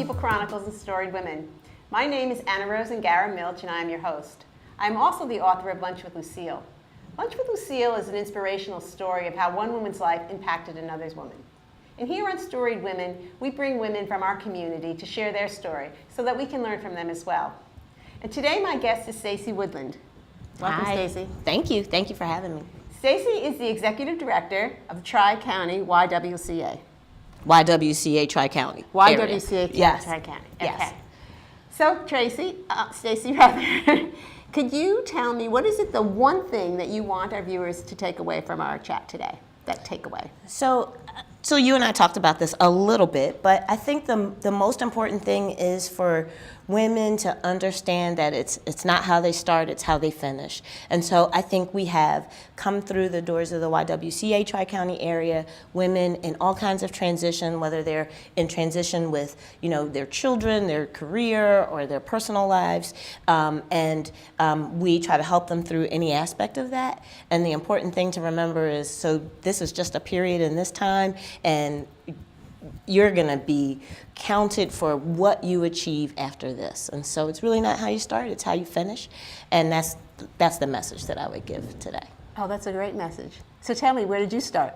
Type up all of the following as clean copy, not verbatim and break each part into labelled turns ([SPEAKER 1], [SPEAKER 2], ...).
[SPEAKER 1] People, Chronicles, and Storied Women. My name is Anna Rose Ingarra-Milch, and I am your host. I am also the author of Lunch with Lucille. Lunch with Lucille is an inspirational story of how one woman's life impacted another's woman. And here on Storied Women, we bring women from our community to share their story so that we can learn from them as well. And today my guest is Stacey Woodland. Welcome, Stacey.
[SPEAKER 2] Thank you. Thank you for having me.
[SPEAKER 1] Stacey is the executive director of the TriCounty YWCA.
[SPEAKER 2] YWCA TriCounty.
[SPEAKER 1] YWCA
[SPEAKER 2] Yes.
[SPEAKER 1] TriCounty.
[SPEAKER 2] Yes.
[SPEAKER 1] Okay. So, Stacey, rather, could you tell me what is it the one thing that you want our viewers to take away from our chat today? That takeaway.
[SPEAKER 2] So you and I talked about this a little bit, but I think the most important thing is for women to understand that it's not how they start, it's how they finish. And so I think we have come through the doors of the YWCA Tri-County area, women in all kinds of transition, whether they're in transition with, their children, their career, or their personal lives, and we try to help them through any aspect of that. And the important thing to remember is, so this is just a period in this time, and you're gonna be counted for what you achieve after this. And so it's really not how you start, it's how you finish. And that's the message that I would give today.
[SPEAKER 1] Oh, that's a great message. So tell me, where did you start?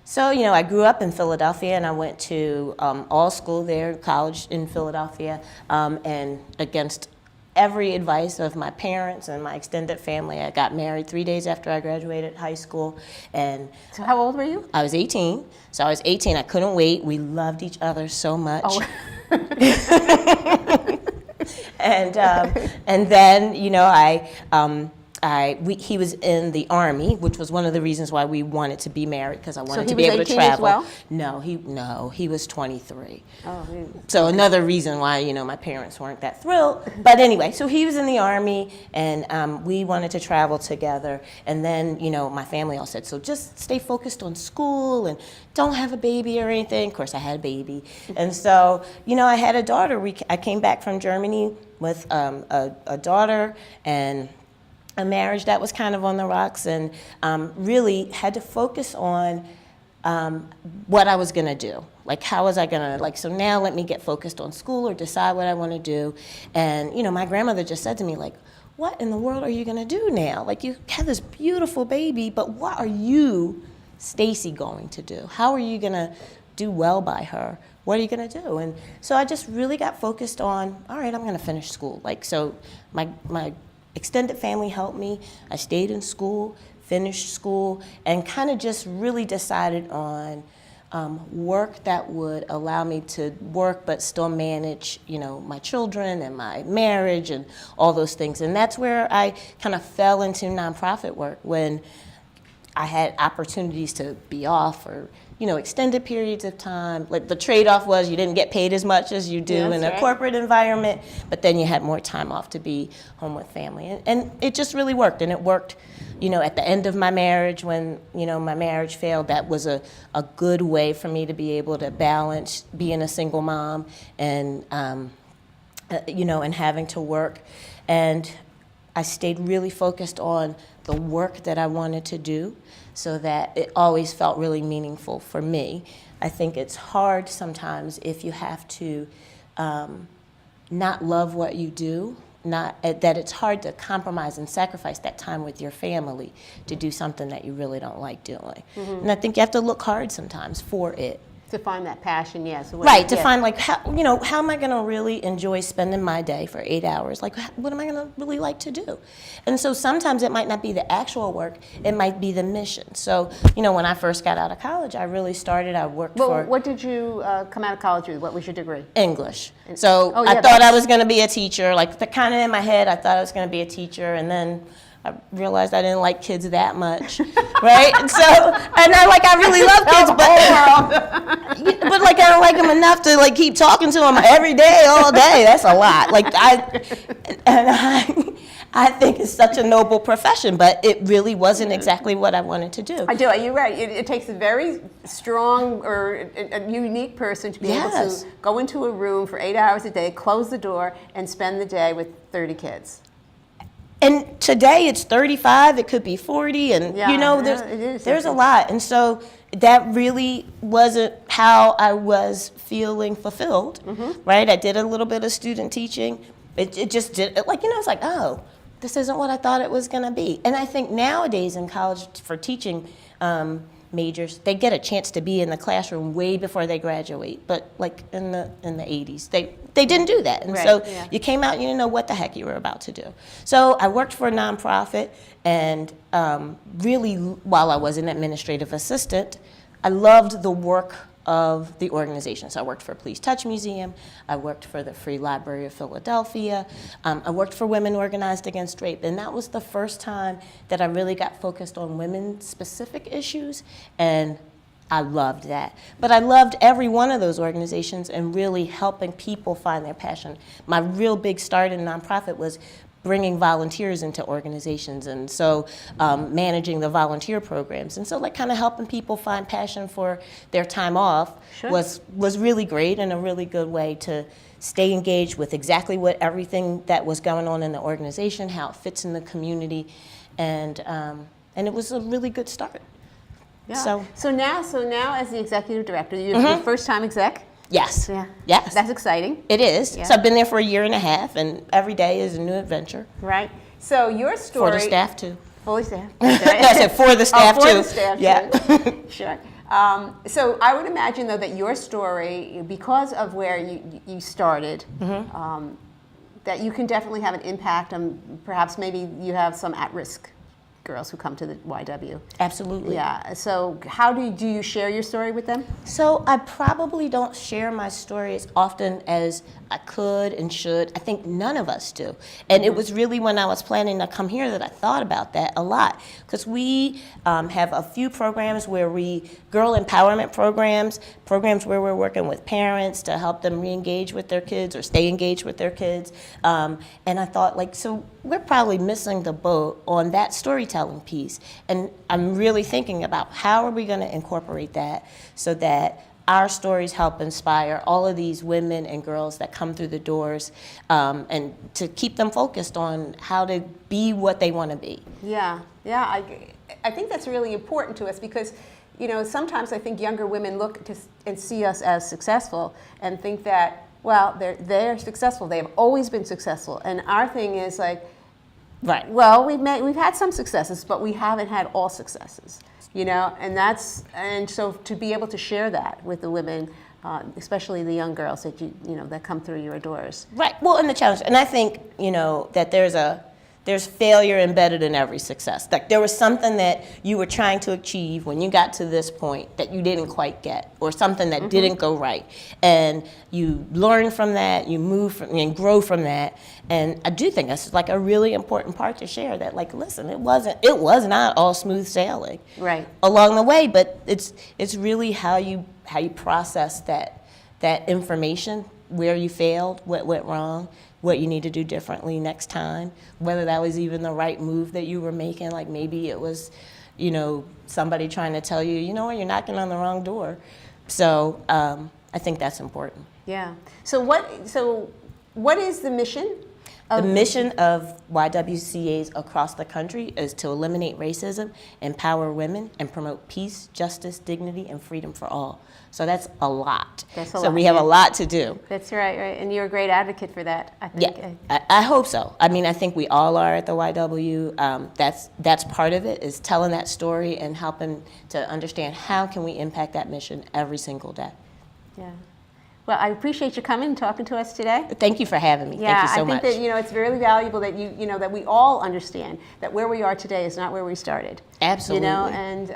[SPEAKER 2] So, I grew up in Philadelphia, and I went to all school there, college in Philadelphia, and against every advice of my parents and my extended family, I got married 3 days after I graduated high school. And
[SPEAKER 1] so how old were you?
[SPEAKER 2] I was 18. So I was 18. I couldn't wait. We loved each other so much.
[SPEAKER 1] Oh.
[SPEAKER 2] And then, he was in the Army, which was one of the reasons why we wanted to be married, because I wanted to be able to travel.
[SPEAKER 1] As well?
[SPEAKER 2] No, he was 23.
[SPEAKER 1] Oh,
[SPEAKER 2] so another reason why, my parents weren't that thrilled. But anyway, so he was in the Army, and we wanted to travel together. And then, my family all said, so just stay focused on school and don't have a baby or anything. Of course, I had a baby. And so, I had a daughter. I came back from Germany with a daughter and a marriage that was kind of on the rocks, and really had to focus on what I was gonna do. Like, how was I gonna, so now let me get focused on school or decide what I wanna do. And, my grandmother just said to me, what in the world are you gonna do now? You have this beautiful baby, but what are you, Stacey, going to do? How are you gonna do well by her? What are you gonna do? And so I just really got focused on, all right, I'm gonna finish school. So my extended family helped me. I stayed in school, finished school, and kind of just really decided on work that would allow me to work but still manage, my children and my marriage and all those things. And that's where I kind of fell into nonprofit work, when I had opportunities to be off for extended periods of time. The trade-off was you didn't get paid as much as you do in a corporate environment, but then you had more time off to be home with family. And it just really worked. And it worked, at the end of my marriage, when, my marriage failed. That was a good way for me to be able to balance being a single mom and, and having to work. And I stayed really focused on the work that I wanted to do, so that it always felt really meaningful for me. I think it's hard sometimes if you have to not love what you do, that it's hard to compromise and sacrifice that time with your family to do something that you really don't like doing. Mm-hmm. And I think you have to look hard sometimes for it.
[SPEAKER 1] To find that passion, yes.
[SPEAKER 2] Right, to find how am I gonna really enjoy spending my day for 8 hours? What am I gonna really like to do? And so sometimes it might not be the actual work, it might be the mission. So, when I first got out of college, I worked for...
[SPEAKER 1] What did you come out of college with? What was your degree?
[SPEAKER 2] English. So I thought I was gonna be a teacher, kind of in my head, I thought I was gonna be a teacher, and then I realized I didn't like kids that much, right? And so, I really love kids, but I don't like them enough to keep talking to them every day, all day. That's a lot. I think it's such a noble profession, but it really wasn't exactly what I wanted to do.
[SPEAKER 1] I do. You're right. It takes a very strong or a unique person to be able to go into a room for 8 hours a day, close the door, and spend the day with 30 kids.
[SPEAKER 2] And today it's 35, it could be 40, and there's a lot. And so, that really wasn't how I was feeling fulfilled, right? I did a little bit of student teaching. It just did, like, it's like, oh, this isn't what I thought it was gonna be. And I think nowadays in college for teaching majors, they get a chance to be in the classroom way before they graduate. But like in the 80s, they didn't do that. And so you came out, you didn't know what the heck you were about to do. So I worked for a nonprofit, and really, while I was an administrative assistant, I loved the work of the organization. So I worked for Please Touch Museum, I worked for the Free Library of Philadelphia, I worked for Women Organized Against Rape, and that was the first time that I really got focused on women-specific issues, and I loved that. But I loved every one of those organizations and really helping people find their passion. My real big start in nonprofit was bringing volunteers into organizations, and so managing the volunteer programs, and so like kind of helping people find passion for their time off was really great, and a really good way to stay engaged with exactly what everything that was going on in the organization, how it fits in the community, and it was a really good start.
[SPEAKER 1] Yeah. So now as the executive director, you're your first time exec.
[SPEAKER 2] Yes.
[SPEAKER 1] Yeah.
[SPEAKER 2] Yes.
[SPEAKER 1] That's exciting.
[SPEAKER 2] It is.
[SPEAKER 1] Yeah.
[SPEAKER 2] So I've been there for a year and a half, and every day is a new adventure.
[SPEAKER 1] Right. So your story.
[SPEAKER 2] For the staff too.
[SPEAKER 1] Fully staffed.
[SPEAKER 2] I said for the staff
[SPEAKER 1] for
[SPEAKER 2] too.
[SPEAKER 1] the staff
[SPEAKER 2] Yeah.
[SPEAKER 1] too. Sure. So I would imagine though that your story, because of where you started, that you can definitely have an impact on perhaps maybe you have some at-risk girls who come to the YW.
[SPEAKER 2] Absolutely.
[SPEAKER 1] Yeah. So how do you share your story with them?
[SPEAKER 2] So I probably don't share my story as often as I could and should. I think none of us do. And it was really when I was planning to come here that I thought about that a lot. Because we have a few programs where girl empowerment programs where we're working with parents to help them re-engage with their kids or stay engaged with their kids. And I thought, like, so we're probably missing the boat on that storytelling piece. And I'm really thinking about how are we going to incorporate that so that our stories help inspire all of these women and girls that come through the doors, and to keep them focused on how to be what they want to be.
[SPEAKER 1] Yeah, yeah, I think that's really important to us because, sometimes I think younger women look and see us as successful and think that, well, they're successful. They have always been successful, and our thing is like,
[SPEAKER 2] right.
[SPEAKER 1] Well, we've had some successes, but we haven't had all successes. And so to be able to share that with the women, especially the young girls that that come through your doors.
[SPEAKER 2] Right. Well, and the challenge, and I think that there's failure embedded in every success. Like there was something that you were trying to achieve when you got to this point that you didn't quite get, or something that didn't go right, and you learn from that, you move from and grow from that. And I do think that's like a really important part to share. That like, listen, it was not all smooth sailing along the way, but it's really how you process that information, where you failed, what went wrong, what you need to do differently next time, whether that was even the right move that you were making. Like maybe it was, somebody trying to tell you, you're knocking on the wrong door. So I think that's important.
[SPEAKER 1] Yeah. So what is the mission?
[SPEAKER 2] The mission of YWCAs across the country is to eliminate racism, empower women, and promote peace, justice, dignity, and freedom for all. So that's a lot. So we have a lot to do.
[SPEAKER 1] That's right. And you're a great advocate for that, I think.
[SPEAKER 2] Yeah, I hope so. I mean, I think we all are at the YW. That's part of it, is telling that story and helping to understand how can we impact that mission every single day.
[SPEAKER 1] Yeah. Well, I appreciate you coming and talking to us today.
[SPEAKER 2] Thank you for having me.
[SPEAKER 1] Yeah,
[SPEAKER 2] Thank you so much.
[SPEAKER 1] I think that it's very valuable that that we all understand that where we are today is not where we started.
[SPEAKER 2] Absolutely.
[SPEAKER 1] And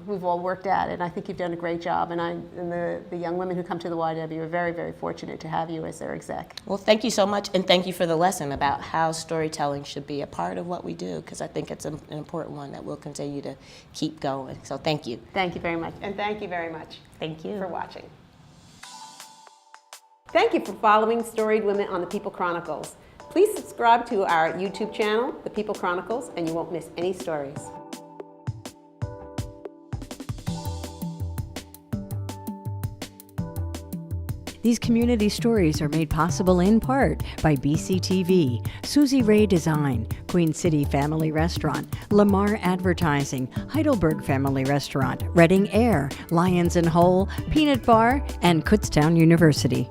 [SPEAKER 1] we've all worked at it. And I think you've done a great job. And the young women who come to the YW are very, very fortunate to have you as their exec.
[SPEAKER 2] Well, thank you so much, and thank you for the lesson about how storytelling should be a part of what we do, because I think it's an important one that we'll continue to keep going. So thank you.
[SPEAKER 1] Thank you very much. And thank you very much.
[SPEAKER 2] Thank you
[SPEAKER 1] for watching. Thank you for following Storied Women on the People Chronicles. Please subscribe to our YouTube channel, The People Chronicles, and you won't miss any stories.
[SPEAKER 3] These community stories are made possible in part by BCTV, Susie Ray Design, Queen City Family Restaurant, Lamar Advertising, Heidelberg Family Restaurant, Reading Air, Lions and Hole, Peanut Bar, and Kutztown University.